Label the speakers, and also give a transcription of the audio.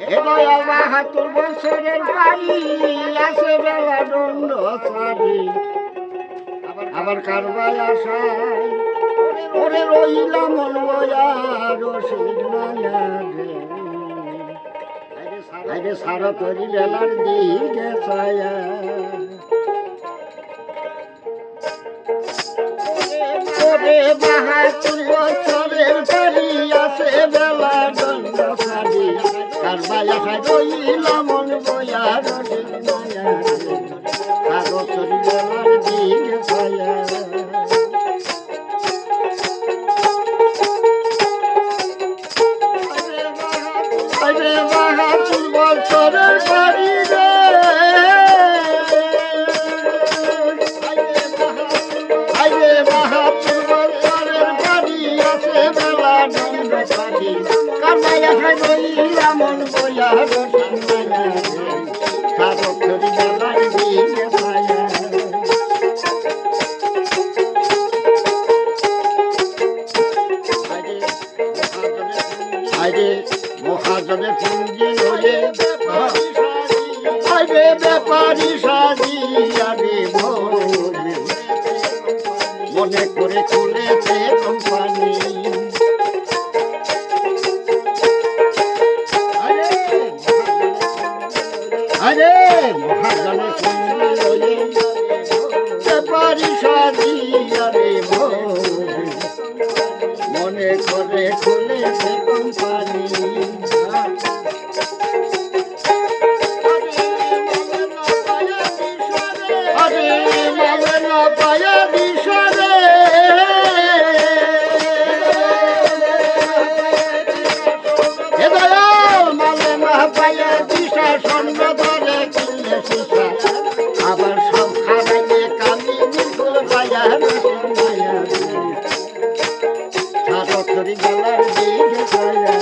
Speaker 1: দয়াল ৭২ বছরের বাড়ি আছে বেলা দণ্ড সারি আবার কারবাই আসায় ওরে রইলাম রসিদ মায়া রে আরে সারা তরি বেলার দিকে ছায়া ওরে ৭২ বছরের বাড়ি আছে বেলা দণ্ড সারি কারবাই আসায় রইলাম রসিদ মায়া রে সারা তরি বেলার দিকে ছায়া আরে ৭২ বছরের বাড়ি রে আরে ৭২ বছরের বাড়ি আছে বেলা দণ্ড সারি কারবাই আসায় রইলাম বইয়া রসিদ মায়া রে সারা তরি বেলার দিকে ছায়া আরে মহাজনে পুঞ্জি হয়ে আরে ব্যাপারী সাজি আরে মনে করে চলেছে কোম্পানি আরে মহাজনে পুঞ্জি হয়ে ব্যাপারী সাজি আরে মনে করে খুলেছে কোম্পানি আরে মালে না পায়া দিশারে হে দয়াল মালে না পায়া দিশা স্বর্ণ ধরে কিনলে শিশা আবার সব খারাইয়ে কামি নিকুল পায়া রসিদ মায়া সারা তরি বেলার দিকে ছায়া